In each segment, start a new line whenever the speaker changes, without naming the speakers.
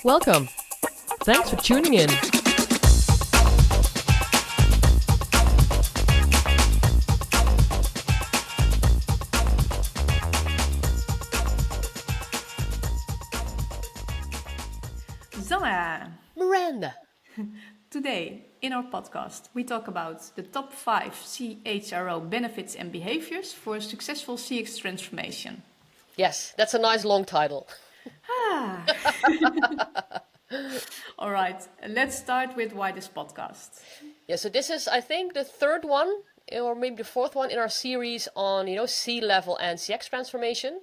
Welcome. Thanks for tuning in.
Zanna!
Miranda.
Today, in our podcast, we talk about the top 5 CHRO benefits and behaviors for a successful CX transformation.
Yes, that's a nice long title.
All right, let's start with why this podcast.
Yeah, so this is, I think, the third one, or maybe the fourth one in our series on, C-level and CX transformation.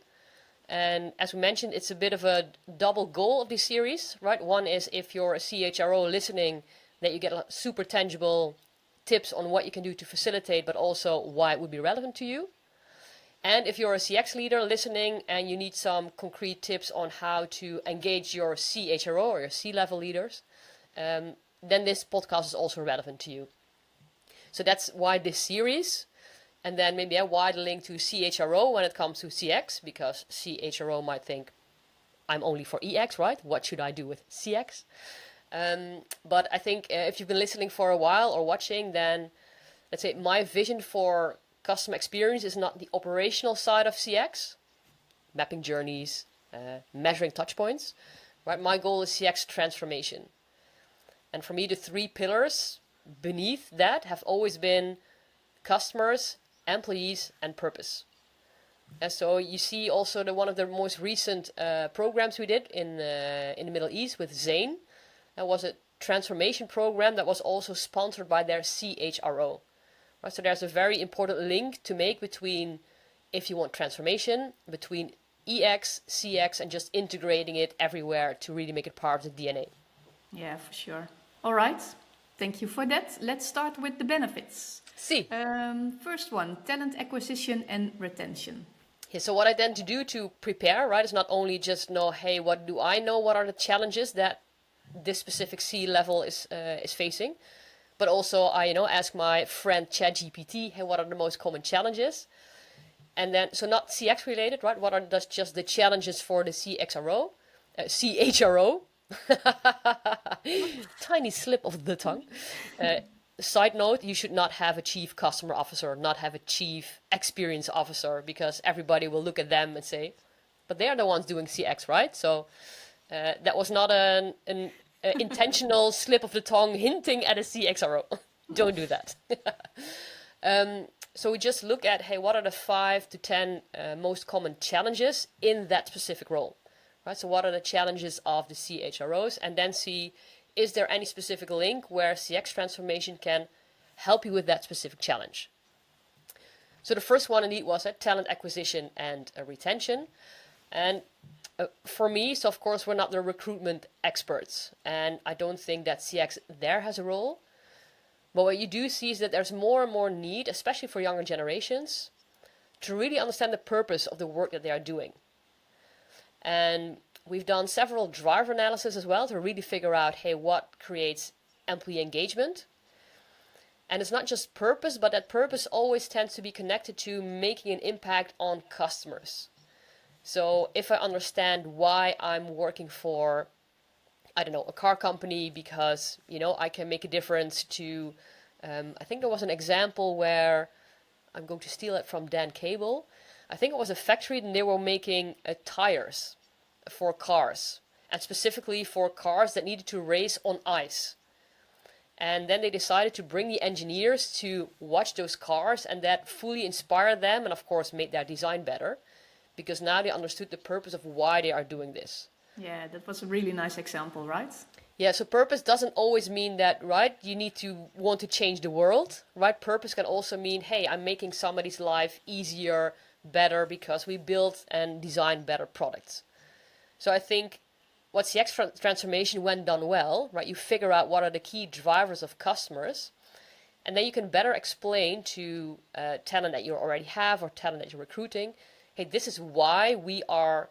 And as we mentioned, it's a bit of a double goal of this series, right? One is if you're a CHRO listening, that you get super tangible tips on what you can do to facilitate, but also why it would be relevant to you. And if you're a CX leader listening and you need some concrete tips on how to engage your CHRO or your C-level leaders, then this podcast is also relevant to you. So that's why this series. And then maybe why the link to CHRO when it comes to CX, because CHRO might think, I'm only for EX, right? What should I do with CX? But I think if you've been listening for a while or watching, then let's say my vision for customer experience is not the operational side of CX, mapping journeys, measuring touch points, right? My goal is CX transformation. And for me, the 3 pillars beneath that have always been customers, employees, and purpose. And so you see also one of the most recent programs we did in the Middle East with Zain. That was a transformation program that was also sponsored by their CHRO. Right, so there's a very important link to make between, if you want transformation, between EX, CX, and just integrating it everywhere to really make it part of the DNA.
Yeah, for sure. All right, thank you for that. Let's start with the benefits.
See.
First one, talent acquisition and retention.
Yeah, so what I tend to do to prepare, right, is not only just know, hey, what do I know? What are the challenges that this specific C-level is facing? But also I, ask my friend ChatGPT, hey, what are the most common challenges? And then, so not CX related, right? What are just the challenges for the CHRO? Tiny slip of the tongue. Side note, you should not have a chief customer officer, not have a chief experience officer, because everybody will look at them and say, but they are the ones doing CX, right? So that was not an intentional slip of the tongue hinting at a CHRO. Don't do that. So we just look at, hey, what are the 5 to 10 most common challenges in that specific role? Right. So what are the challenges of the CHROs? And then see, is there any specific link where CX transformation can help you with that specific challenge? So the first one indeed was talent acquisition and retention. And for me, so of course we're not the recruitment experts, and I don't think that CX there has a role. But what you do see is that there's more and more need, especially for younger generations, to really understand the purpose of the work that they are doing. And we've done several driver analysis as well to really figure out, hey, what creates employee engagement? And it's not just purpose, but that purpose always tends to be connected to making an impact on customers. So if I understand why I'm working for, I don't know, a car company because, I can make a difference to, I think there was an example where, I'm going to steal it from Dan Cable. I think it was a factory and they were making tires for cars, and specifically for cars that needed to race on ice. And then they decided to bring the engineers to watch those cars, and that fully inspired them and of course made their design better, because now they understood the purpose of why they are doing this.
Yeah, that was a really nice example, right?
Yeah, so purpose doesn't always mean that, right, you need to want to change the world, right? Purpose can also mean, hey, I'm making somebody's life easier, better, because we built and designed better products. So I think what CX transformation, when done well, right, you figure out what are the key drivers of customers, and then you can better explain to talent that you already have or talent that you're recruiting, hey, this is why we are,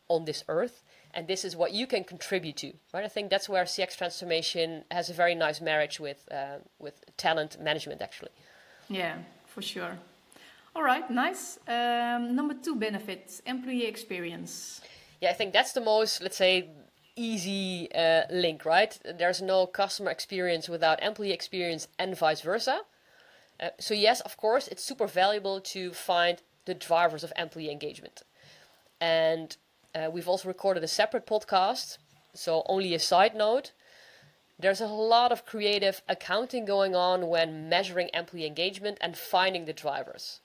on this earth, and this is what you can contribute to, right? I think that's where CX transformation has a very nice marriage with talent management, actually.
Yeah, for sure. All right, nice. Number 2 benefit, employee experience.
Yeah, I think that's the most, let's say, easy link, right? There's no customer experience without employee experience and vice versa. So yes, of course, it's super valuable to find the drivers of employee engagement. And we've also recorded a separate podcast. So only a side note, there's a lot of creative accounting going on when measuring employee engagement and finding the drivers.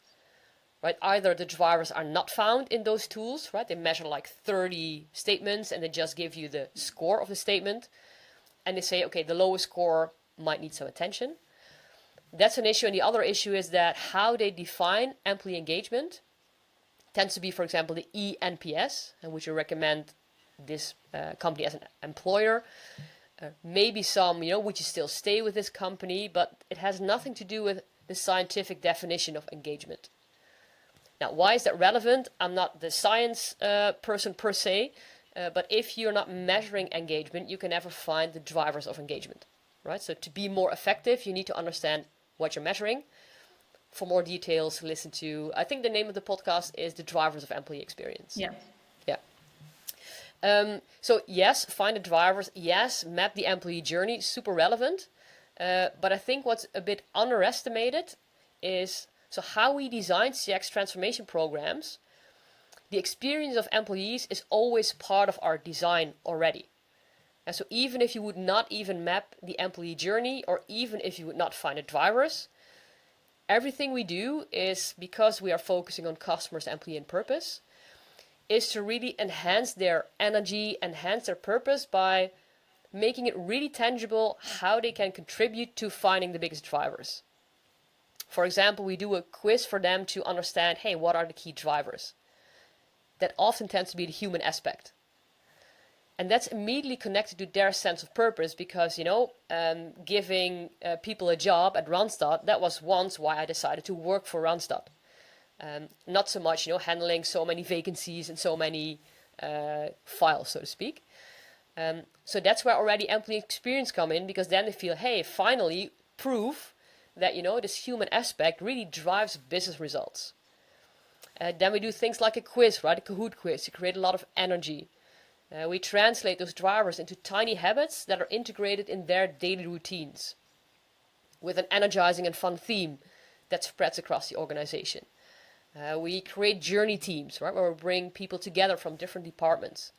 Right? Either the drivers are not found in those tools, right? They measure like 30 statements and they just give you the score of the statement. And they say, okay, the lowest score might need some attention. That's an issue. And the other issue is that how they define employee engagement tends to be, for example, the eNPS, and which you recommend this company as an employer. Maybe some, would you still stay with this company? But it has nothing to do with the scientific definition of engagement. Now, why is that relevant? I'm not the science person per se, but if you're not measuring engagement, you can never find the drivers of engagement, right? So to be more effective, you need to understand what you're measuring. For more details, listen to, I think the name of the podcast is The Drivers of Employee Experience.
Yeah.
So yes, find the drivers. Yes, map the employee journey, super relevant. But I think what's a bit underestimated is so how we design CX transformation programs. The experience of employees is always part of our design already. And so even if you would not even map the employee journey, or even if you would not find the drivers, everything we do is, because we are focusing on customers, employee, and purpose, is to really enhance their energy, enhance their purpose by making it really tangible how they can contribute to finding the biggest drivers. For example, we do a quiz for them to understand, hey, what are the key drivers? That often tends to be the human aspect. And that's immediately connected to their sense of purpose because, giving people a job at Randstad, that was once why I decided to work for Randstad. Not so much, handling so many vacancies and so many files, so to speak. So that's where already employee experience come in, because then they feel, hey, finally proof that, this human aspect really drives business results. Then we do things like a quiz, right? A Kahoot quiz to create a lot of energy. We translate those drivers into tiny habits that are integrated in their daily routines with an energizing and fun theme that spreads across the organization. We create journey teams, right, where we bring people together from different departments.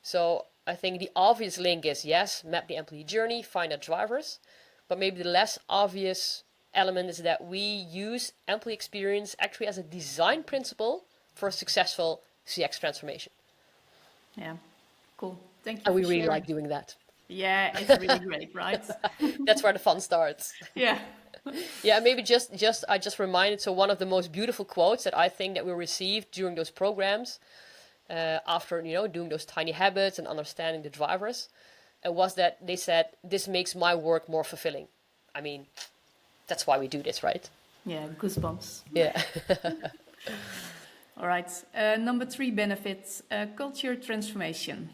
So I think the obvious link is, yes, map the employee journey, find out drivers. But maybe the less obvious element is that we use employee experience actually as a design principle for a successful CX transformation.
Yeah, cool. Thank you.
And we
for
really
sharing.
like doing that.
Yeah, it's really great, right?
That's where the fun starts.
Yeah.
Yeah, maybe I just reminded, so one of the most beautiful quotes that I think that we received during those programs, after, doing those tiny habits and understanding the drivers, was that they said, this makes my work more fulfilling. I mean, that's why we do this, right?
Yeah, goosebumps.
Yeah.
All right. Number 3 benefits, culture transformation.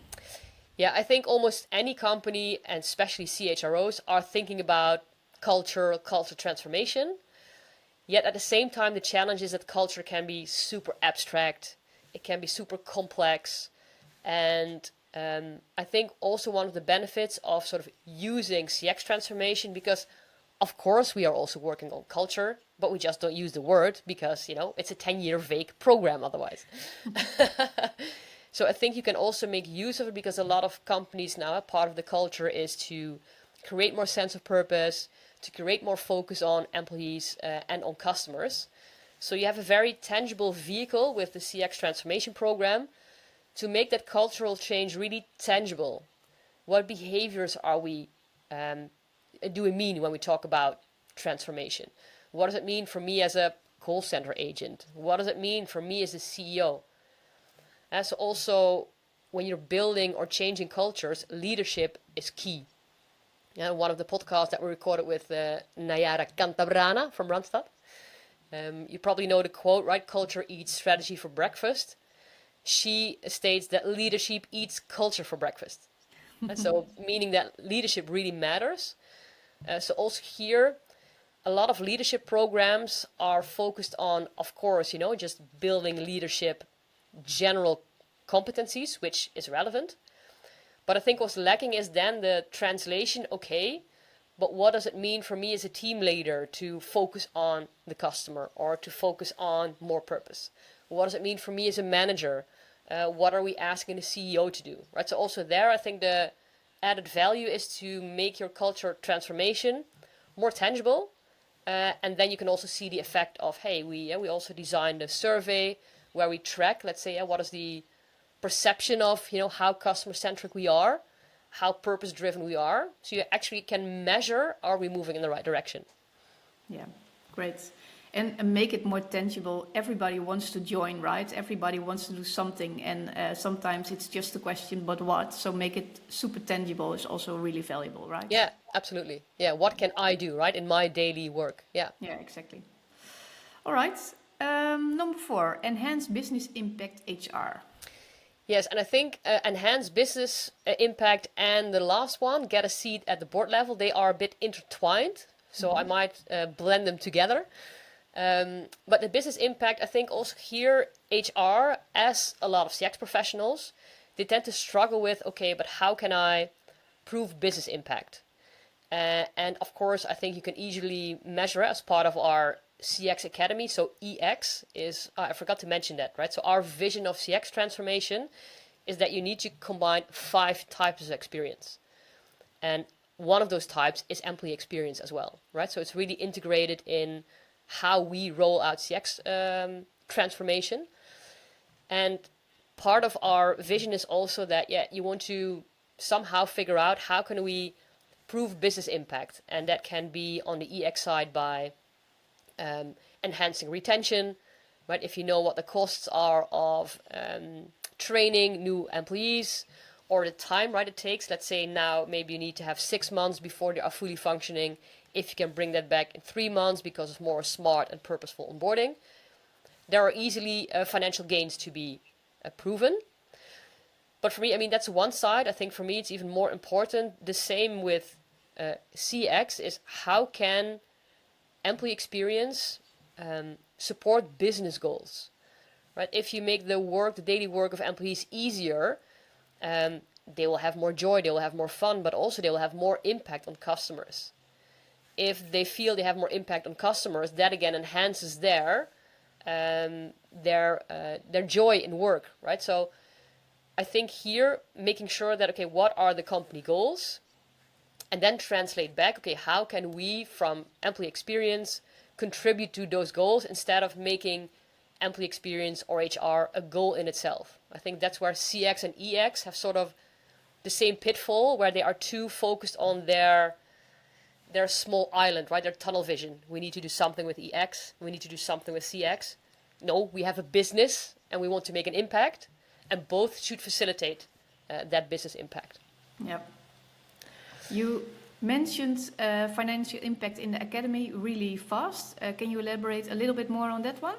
Yeah, I think almost any company, and especially CHROs, are thinking about culture transformation. Yet at the same time, the challenge is that culture can be super abstract. It can be super complex. And I think also one of the benefits of sort of using CX transformation, because of course we are also working on culture, but we just don't use the word because, it's a 10-year vague program otherwise. So I think you can also make use of it because a lot of companies now, a part of the culture is to create more sense of purpose, to create more focus on employees and on customers. So you have a very tangible vehicle with the CX transformation program to make that cultural change really tangible. What behaviors are we do we mean when we talk about transformation? What does it mean for me as a call center agent? What does it mean for me as a CEO? As also, when you're building or changing cultures, leadership is key. One of the podcasts that we recorded with Nayara Cantabrana from Randstad. You probably know the quote, right? Culture eats strategy for breakfast. She states that leadership eats culture for breakfast. And so meaning that leadership really matters. So also here, a lot of leadership programs are focused on, of course, just building leadership general competencies, which is relevant. But I think what's lacking is then the translation, okay, but what does it mean for me as a team leader to focus on the customer or to focus on more purpose? What does it mean for me as a manager? What are we asking the CEO to do? Right. So also there, I think the added value is to make your culture transformation more tangible, and then you can also see the effect of, hey, we also designed a survey where we track, let's say, what is the perception of how customer centric we are, how purpose driven we are. So you actually can measure, are we moving in the right direction?
Yeah, great. And make it more tangible. Everybody wants to join, right? Everybody wants to do something, and sometimes it's just a question, but what? So make it super tangible is also really valuable, right?
Yeah, absolutely. Yeah, what can I do, right, in my daily work? Yeah.
Yeah, exactly. All right. Number 4, enhance business impact HR.
Yes, and I think enhance business impact and the last one, get a seat at the board level, they are a bit intertwined. So I might blend them together. But the business impact, I think also here, HR, as a lot of CX professionals, they tend to struggle with, okay, but how can I prove business impact? And of course, I think you can easily measure it as part of our CX Academy. So EX is, I forgot to mention that, right? So our vision of CX transformation is that you need to combine 5 types of experience. And one of those types is employee experience as well, right? So it's really integrated in how we roll out CX transformation. And part of our vision is also that, you want to somehow figure out how can we prove business impact. And that can be on the EX side by enhancing retention, right? If you know what the costs are of training new employees, or the time, right, it takes. Let's say now maybe you need to have 6 months before they are fully functioning. If you can bring that back in 3 months because of more smart and purposeful onboarding, there are easily financial gains to be proven. But for me, I mean, that's one side. I think for me, it's even more important. The same with CX is how can employee experience support business goals, right? If you make the daily work of employees easier, they will have more joy, they will have more fun, but also they will have more impact on customers. If they feel they have more impact on customers, that again enhances their joy in work, right? So I think here making sure that, okay, what are the company goals, and then translate back, okay, how can we from employee experience contribute to those goals instead of making employee experience or HR a goal in itself. I think that's where CX and EX have sort of the same pitfall, where they are too focused on their small island, right? Their tunnel vision. We need to do something with EX. We need to do something with CX. No, we have a business and we want to make an impact, and both should facilitate that business impact.
Yep. You mentioned financial impact in the academy really fast. Can you elaborate a little bit more on that one?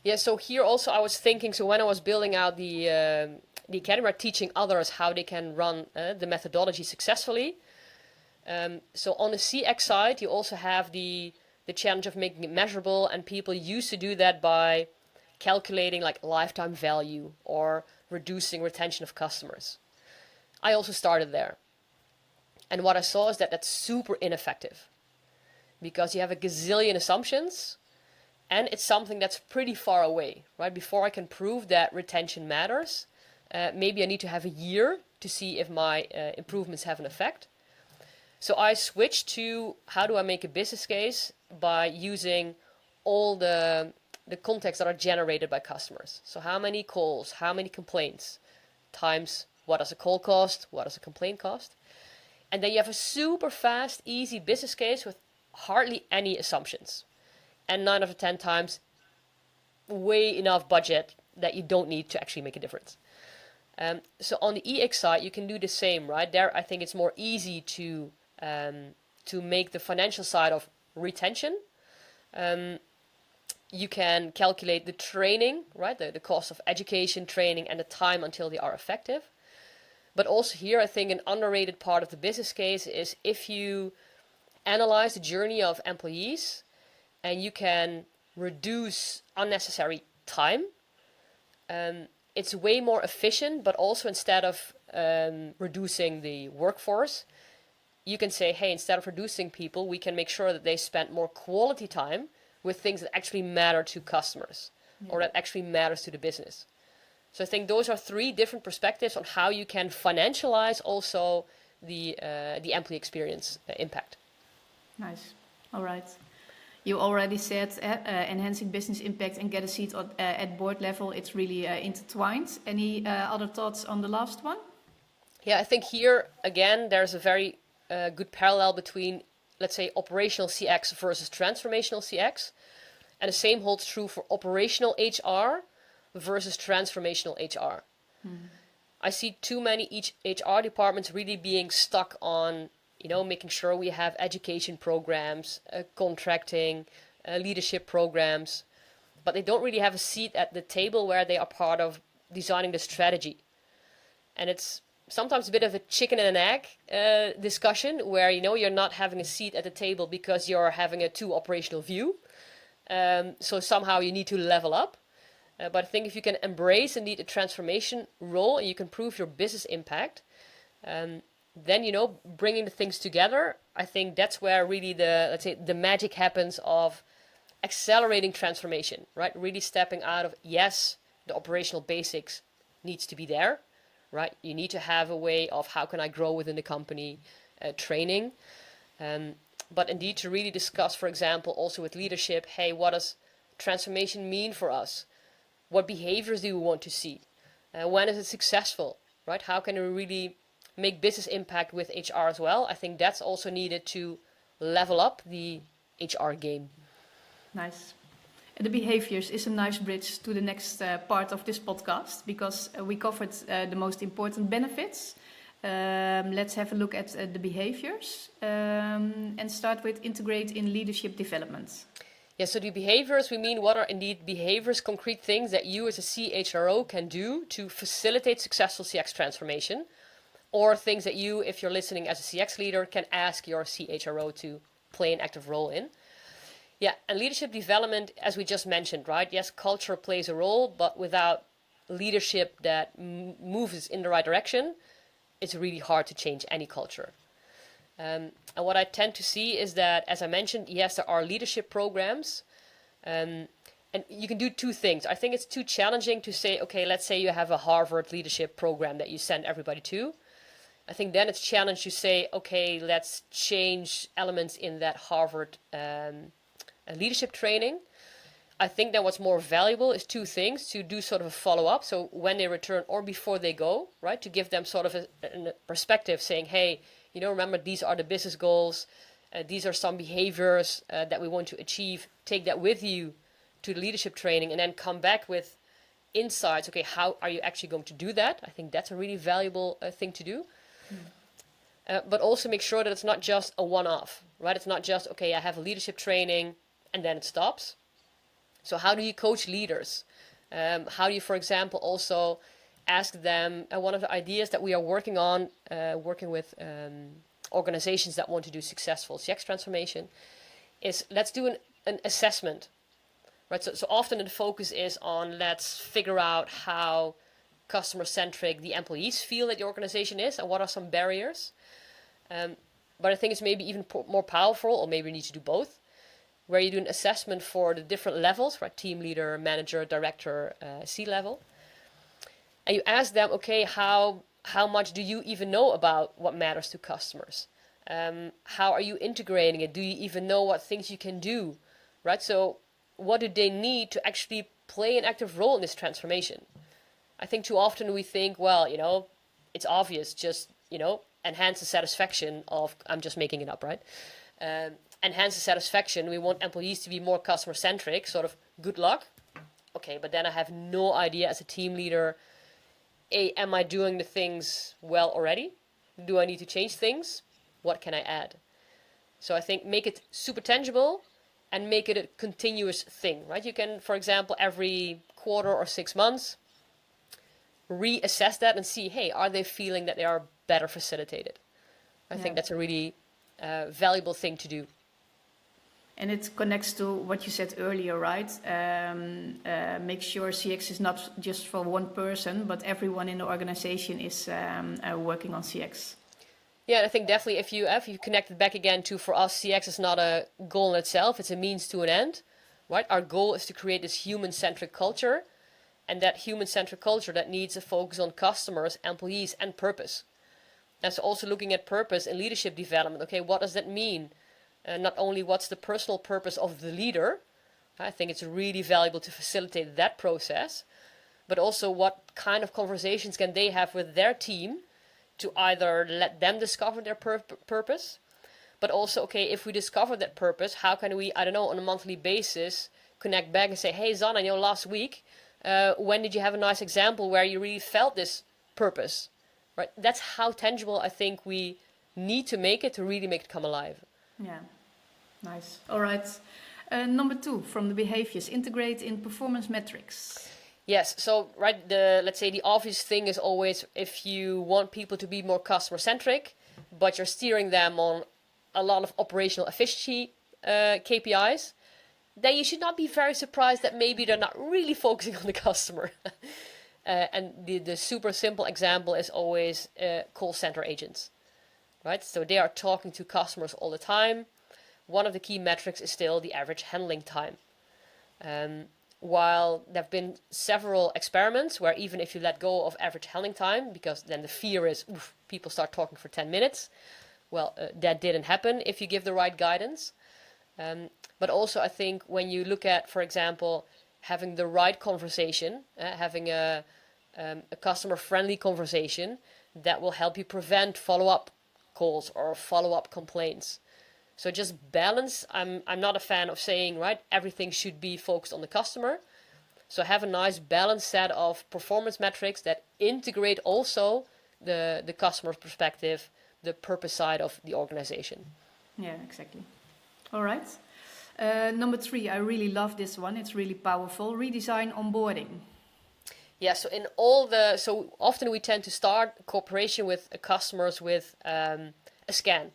Yeah, so here also I was thinking, so when I was building out the academy, right, teaching others how they can run the methodology successfully. So on the CX side, you also have the challenge of making it measurable, and people used to do that by calculating like lifetime value or reducing retention of customers. I also started there. And what I saw is that that's super ineffective, because you have a gazillion assumptions, and it's something that's pretty far away, right? Before I can prove that retention matters, maybe I need to have a year to see if my improvements have an effect. So I switched to how do I make a business case by using all the contacts that are generated by customers. So how many calls, how many complaints, times what does a call cost, what does a complaint cost? And then you have a super fast, easy business case with hardly any assumptions. And 9 out of 10 times, way enough budget that you don't need to actually make a difference. So on the EX side, you can do the same, right? There, I think it's more easy to make the financial side of retention. You can calculate the training, right? The cost of education, training, and the time until they are effective. But also here, I think an underrated part of the business case is if you analyze the journey of employees and you can reduce unnecessary time, it's way more efficient, but also instead of reducing the workforce, you can say, hey, instead of reducing people, we can make sure that they spend more quality time with things that actually matter to customers or that actually matters to the business. So I think those are three different perspectives on how you can financialize also the employee experience impact.
Nice. All right. You already said enhancing business impact and get a seat at board level. It's really intertwined. Any other thoughts on the last one?
Yeah, I think here, again, there's a very good parallel between, let's say, operational CX versus transformational CX. And the same holds true for operational HR versus transformational HR. I see too many HR departments really being stuck on, making sure we have education programs, contracting, leadership programs, but they don't really have a seat at the table where they are part of designing the strategy. And it's sometimes a bit of a chicken and an egg discussion where, you're not having a seat at the table because you're having a too operational view. So somehow you need to level up. But I think if you can embrace indeed a transformation role and you can prove your business impact, then, bringing the things together, I think that's where really the magic happens of accelerating transformation, right? Really stepping out of, yes, the operational basics needs to be there, right? You need to have a way of how can I grow within the company, training. But indeed to really discuss, for example, also with leadership, hey, what does transformation mean for us? What behaviors do we want to see? When is it successful, right? How can we really make business impact with HR as well? I think that's also needed to level up the HR game.
Nice. And the behaviors is a nice bridge to the next part of this podcast because we covered the most important benefits. Let's have a look at the behaviors and start with integrate in leadership development.
Yeah, so the behaviors, we mean what are indeed behaviors, concrete things that you as a CHRO can do to facilitate successful CX transformation, or things that you, if you're listening as a CX leader, can ask your CHRO to play an active role in. Yeah, and leadership development, as we just mentioned, right? Yes, culture plays a role, but without leadership that moves in the right direction, it's really hard to change any culture. And what I tend to see is that, as I mentioned, yes, there are leadership programs, and you can do two things. I think it's too challenging to say, okay, let's say you have a Harvard leadership program that you send everybody to. I think then it's challenged to say, okay, let's change elements in that Harvard leadership training. I think that what's more valuable is two things: to do sort of a follow-up, so when they return or before they go, right, to give them sort of a perspective saying, hey, remember, these are the business goals, these are some behaviors that we want to achieve. Take that with you to the leadership training and then come back with insights. Okay, how are you actually going to do that? I think that's a really valuable thing to do. But also make sure that it's not just a one-off, right? It's not just, okay, I have a leadership training and then it stops. So how do you coach leaders? How do you, for example, also ask them, one of the ideas that we are working on, working with organizations that want to do successful CX transformation, is let's do an assessment, right? So often the focus is on let's figure out how customer-centric the employees feel that the organization is and what are some barriers. But I think it's maybe even more powerful, or maybe we need to do both, where you do an assessment for the different levels, right? Team leader, manager, director, C-level. And you ask them, okay, how much do you even know about what matters to customers? How are you integrating it? Do you even know what things you can do, right? So what do they need to actually play an active role in this transformation? I think too often we think, well, it's obvious, just, enhance the satisfaction of, I'm just making it up, right? Enhance the satisfaction. We want employees to be more customer-centric, sort of good luck. Okay, but then I have no idea as a team leader, am I doing the things well already? Do I need to change things? What can I add? So I think make it super tangible and make it a continuous thing, right? You can, for example, every quarter or 6 months, reassess that and see, hey, are they feeling that they are better facilitated? I think that's a really valuable thing to do.
And it connects to what you said earlier, right? Make sure CX is not just for one person, but everyone in the organization is working on CX.
Yeah, and I think definitely if you connect it back again to, for us, CX is not a goal in itself, it's a means to an end, right? Our goal is to create this human-centric culture, and that human-centric culture that needs a focus on customers, employees, and purpose. And so also looking at purpose in leadership development. Okay, what does that mean? Not only what's the personal purpose of the leader, I think it's really valuable to facilitate that process, but also what kind of conversations can they have with their team to either let them discover their purpose, but also, okay, if we discover that purpose, how can we, I don't know, on a monthly basis, connect back and say, hey, Zanna, last week, when did you have a nice example where you really felt this purpose, right? That's how tangible I think we need to make it to really make it come alive.
Yeah, nice. All right. Number 2, from the behaviors, integrate in performance metrics.
Yes, so right, let's say the obvious thing is always, if you want people to be more customer centric, but you're steering them on a lot of operational efficiency KPIs, then you should not be very surprised that maybe they're not really focusing on the customer. And the super simple example is always call center agents, right? So they are talking to customers all the time. One of the key metrics is still the average handling time. While there have been several experiments where even if you let go of average handling time, because then the fear is people start talking for 10 minutes, well, that didn't happen if you give the right guidance. But also I think when you look at, for example, having the right conversation, having a customer-friendly conversation, that will help you prevent follow-up calls or follow-up complaints. So just balance. I'm not a fan of saying, right, everything should be focused on the customer. So have a nice balanced set of performance metrics that integrate also the customer's perspective, the purpose side of the organization.
Yeah, exactly. All right. Number 3, I really love this one. It's really powerful. Redesign onboarding.
Yeah, so often we tend to start cooperation with customers with a scan.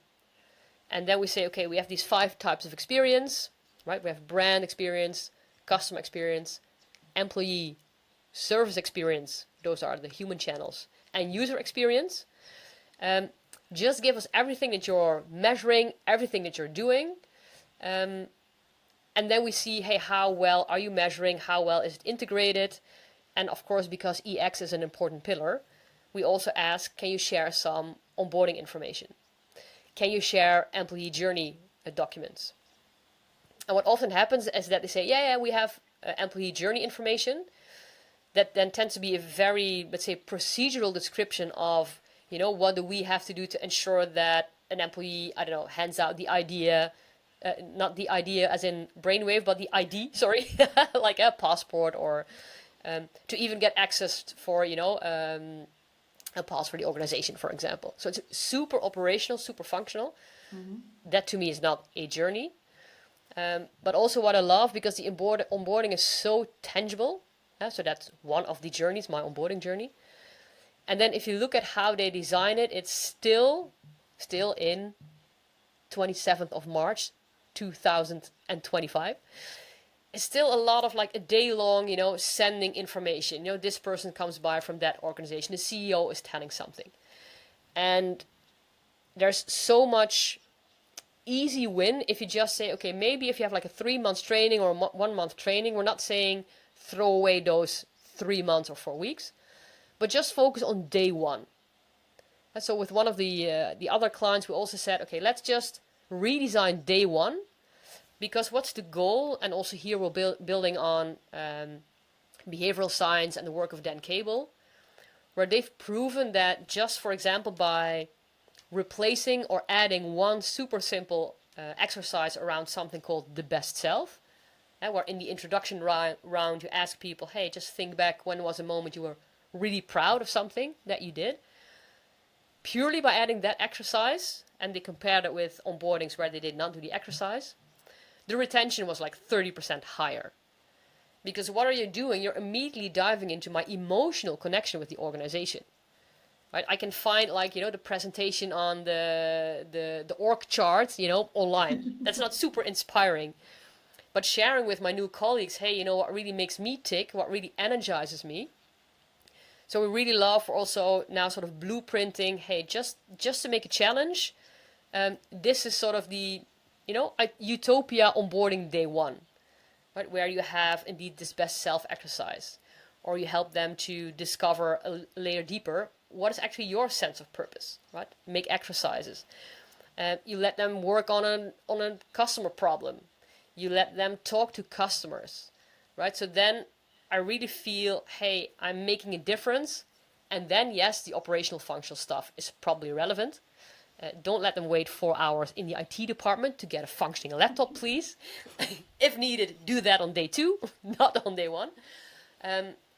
And then we say, okay, we have these 5 types of experience, right? We have brand experience, customer experience, employee, service experience. Those are the human channels. And user experience. Just give us everything that you're measuring, everything that you're doing. And then we see, hey, how well are you measuring? How well is it integrated? And of course, because EX is an important pillar, we also ask, can you share some onboarding information? Can you share employee journey documents? And what often happens is that they say, yeah, we have employee journey information. That then tends to be a very, let's say, procedural description of, what do we have to do to ensure that an employee, I don't know, hands out the idea, not the idea as in brainwave, but the ID, sorry, like a passport, or to even get access for, a pass for the organization, for example. So it's super operational, super functional. Mm-hmm. That to me is not a journey. But also what I love, because the onboarding is so tangible. So that's one of the journeys, my onboarding journey. And then if you look at how they design it, it's still in 27th of March, 2025. It's still a lot of like a day long, sending information. This person comes by from that organization. The CEO is telling something. And there's so much easy win if you just say, okay, maybe if you have like a 3 months training or 1 month training, we're not saying throw away those 3 months or 4 weeks, but just focus on day 1. And so with one of the other clients, we also said, okay, let's just redesign day 1. Because what's the goal? And also here we're building on behavioral science and the work of Dan Cable, where they've proven that just, for example, by replacing or adding one super simple exercise around something called the best self, where in the introduction round you ask people, hey, just think back when was a moment you were really proud of something that you did. Purely by adding that exercise, and they compared it with onboardings where they did not do the exercise, the retention was like 30% higher. Because what are you doing? You're immediately diving into my emotional connection with the organization. right? I can find like, the presentation on the org chart, online. That's not super inspiring. But sharing with my new colleagues, hey, what really makes me tick, what really energizes me. So we really love also now sort of blueprinting, hey, just to make a challenge, this is sort of the, a utopia onboarding day one, right? Where you have indeed this best self exercise, or you help them to discover a layer deeper what is actually your sense of purpose, right? Make exercises. You let them work on a customer problem. You let them talk to customers, right? So then I really feel, hey, I'm making a difference. And then, yes, the operational functional stuff is probably relevant. Don't let them wait 4 hours in the IT department to get a functioning laptop, please. If needed, do that on day 2, not on day 1.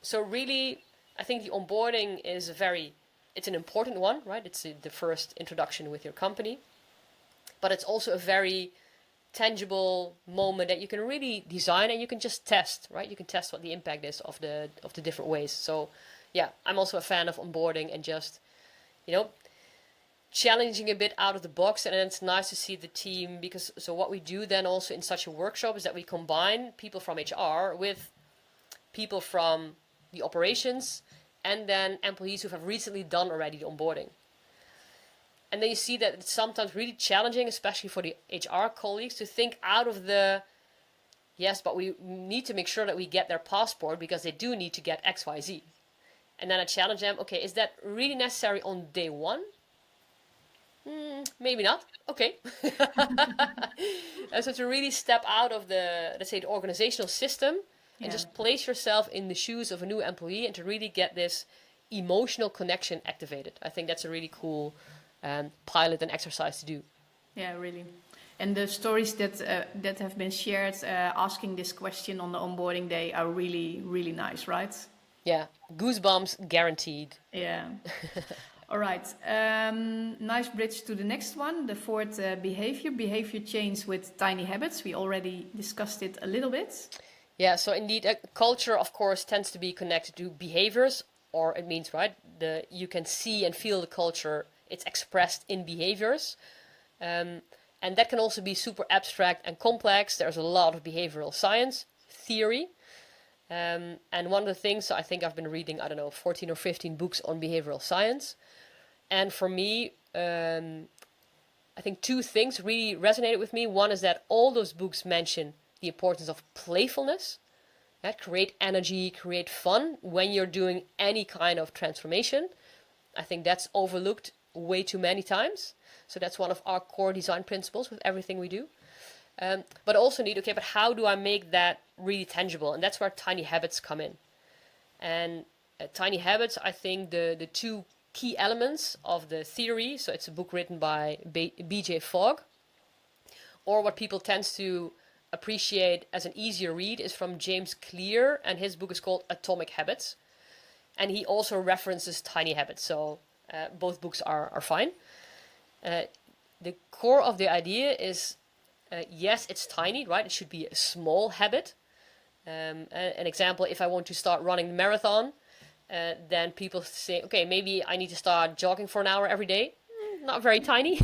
So really, I think the onboarding is it's an important one, right? It's the first introduction with your company. But it's also a very tangible moment that you can really design, and you can just test, right? You can test what the impact is of the different ways. So yeah, I'm also a fan of onboarding and just, challenging a bit out of the box. And it's nice to see the team, because so what we do then also in such a workshop is that we combine people from HR with people from the operations, and then employees who have recently done already the onboarding. And then you see that it's sometimes really challenging, especially for the HR colleagues, to think out of the, yes, but we need to make sure that we get their passport because they do need to get X, Y, Z. And then I challenge them, okay, is that really necessary on day 1? Maybe not. Okay. And so to really step out of the, let's say, the organizational system and just place yourself in the shoes of a new employee and to really get this emotional connection activated. I think that's a really cool pilot and exercise to do.
Yeah, really. And the stories that have been shared asking this question on the onboarding day are really, really nice, right?
Yeah, goosebumps guaranteed.
Yeah. All right. Nice bridge to the next one, the fourth behavior change with tiny habits. We already discussed it a little bit.
Yeah, so indeed, a culture, of course, tends to be connected to behaviors, or it means, right, you can see and feel the culture. It's expressed in behaviors. And that can also be super abstract and complex. There's a lot of behavioral science theory. And one of the things, I think I've been reading, 14 or 15 books on behavioral science. And for me, I think 2 things really resonated with me. One is that all those books mention the importance of playfulness. Create energy, create fun when you're doing any kind of transformation. I think that's overlooked way too many times. So that's one of our core design principles with everything we do. But also but how do I make that really tangible? And that's where tiny habits come in. And tiny habits, I think the 2 key elements of the theory, so it's a book written by B.J. Fogg, or what people tend to appreciate as an easier read is from James Clear, and his book is called Atomic Habits. And he also references tiny habits, so both books are fine. The core of the idea is, yes, it's tiny, right? It should be a small habit. An example, if I want to start running the marathon, then people say, okay, maybe I need to start jogging for an hour every day. Not very tiny.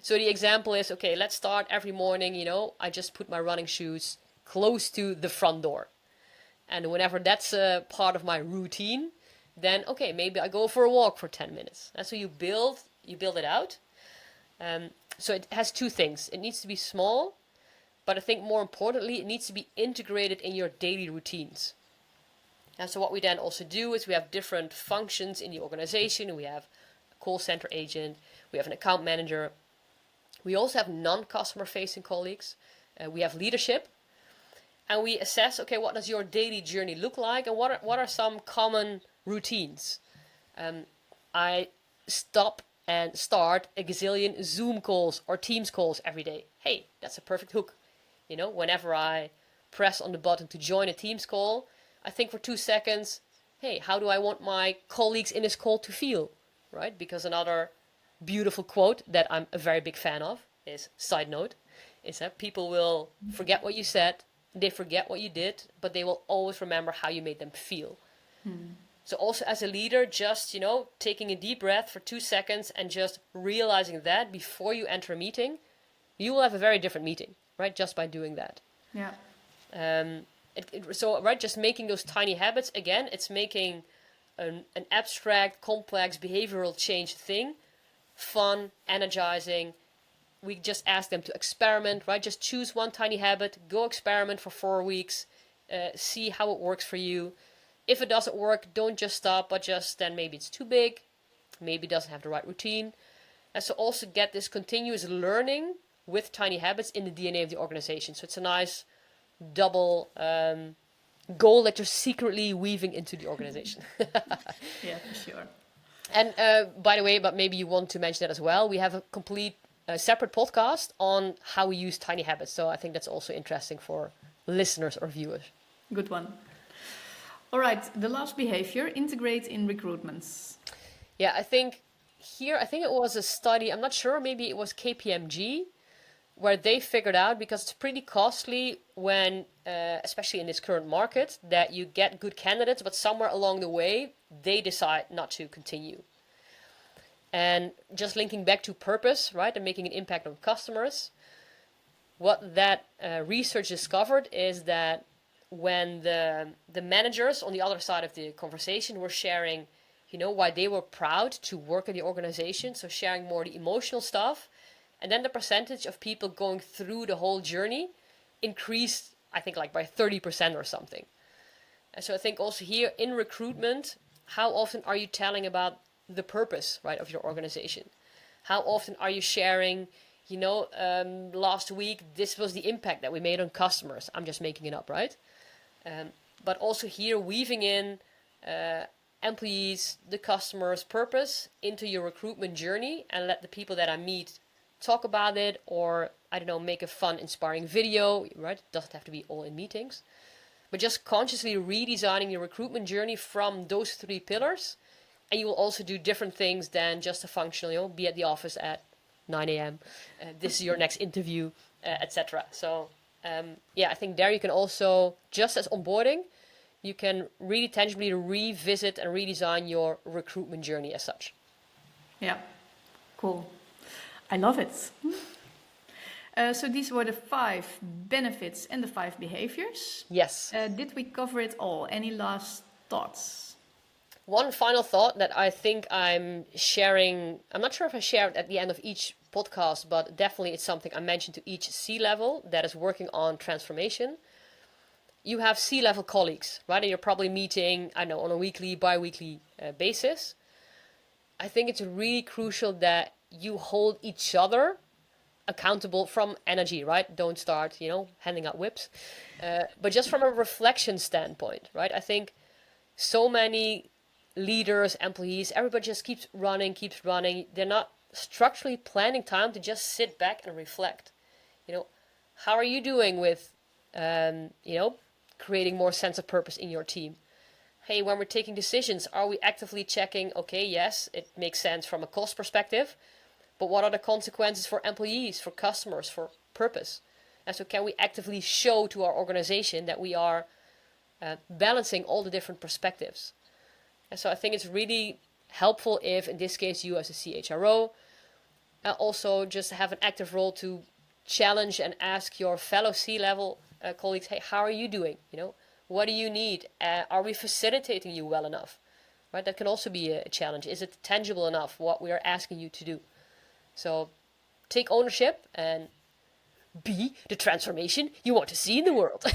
So the example is, okay, let's start every morning, I just put my running shoes close to the front door. And whenever that's a part of my routine, then, okay, maybe I go for a walk for 10 minutes. And so you build it out. So it has 2 things. It needs to be small, but I think more importantly, it needs to be integrated in your daily routines. And so what we then also do is we have different functions in the organization. We have a call center agent. We have an account manager. We also have non-customer facing colleagues. We have leadership. And we assess, okay, what does your daily journey look like? And what are some common routines? I stop and start a gazillion Zoom calls or Teams calls every day. Hey, that's a perfect hook. Whenever I press on the button to join a Teams call, I think for 2 seconds, hey, how do I want my colleagues in this call to feel, right? Because another beautiful quote that I'm a very big fan of is, side note, is that people will forget what you said, they forget what you did, but they will always remember how you made them feel. So also as a leader, just, taking a deep breath for 2 seconds and just realizing that before you enter a meeting, you will have a very different meeting, right? Just by doing that.
Yeah.
Just making those tiny habits, again, it's making an abstract, complex behavioral change thing fun, energizing. We just ask them to experiment, right? Just choose one tiny habit, go experiment for 4 weeks, see how it works for you. If it doesn't work, don't just stop, but just then maybe it's too big, maybe it doesn't have the right routine. And so also get this continuous learning with tiny habits in the DNA of the organization. So it's a nice double goal that you're secretly weaving into the organization.
Yeah, for sure.
And by the way, but maybe you want to mention that as well, we have a complete separate podcast on how we use tiny habits. So I think that's also interesting for listeners or viewers.
Good one. All right, the last behavior, integrate in recruitments.
Yeah, I think it was a study, I'm not sure, maybe it was KPMG, where they figured out, because it's pretty costly when, especially in this current market, that you get good candidates, but somewhere along the way, they decide not to continue. And just linking back to purpose, right, and making an impact on customers, what that research discovered is that when the managers on the other side of the conversation were sharing, why they were proud to work in the organization, so sharing more the emotional stuff, and then the percentage of people going through the whole journey increased, I think, like by 30% or something. And so I think also here in recruitment, how often are you telling about the purpose, right, of your organization? How often are you sharing, last week, this was the impact that we made on customers. I'm just making it up, right? But also here weaving in employees, the customer's purpose into your recruitment journey, and let the people that I meet talk about it, or, I don't know, make a fun, inspiring video, right? It doesn't have to be all in meetings. But just consciously redesigning your recruitment journey from those 3 pillars. And you will also do different things than just a functional, be at the office at 9 a.m. This is your next interview, etc. So, I think there you can also, just as onboarding, you can really tangibly revisit and redesign your recruitment journey as such.
Yeah, cool. I love it. So these were the 5 benefits and the 5 behaviors.
Yes.
Did we cover it all? Any last thoughts?
One final thought that I think I'm sharing, I'm not sure if I share it at the end of each podcast, but definitely it's something I mentioned to each C-level that is working on transformation. You have C-level colleagues, right? And you're probably meeting, I know, on a weekly, bi-weekly basis. I think it's really crucial that you hold each other accountable from energy, right? Don't start, handing out whips. But just from a reflection standpoint, right? I think so many leaders, employees, everybody just keeps running. They're not structurally planning time to just sit back and reflect. How are you doing with, creating more sense of purpose in your team? Hey, when we're taking decisions, are we actively checking, okay, yes, it makes sense from a cost perspective, but what are the consequences for employees, for customers, for purpose? And so can we actively show to our organization that we are balancing all the different perspectives? And so I think it's really helpful if, in this case, you as a CHRO also just have an active role to challenge and ask your fellow C-level colleagues, hey, how are you doing? What do you need? Are we facilitating you well enough? Right? That can also be a challenge. Is it tangible enough, what we are asking you to do? So take ownership and be the transformation you want to see in the world.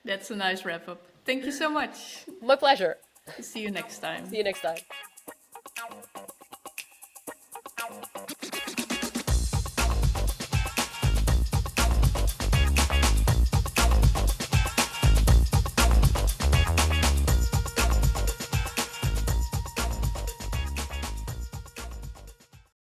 That's a nice wrap up. Thank you so much.
My pleasure.
See you next time.
See you next time.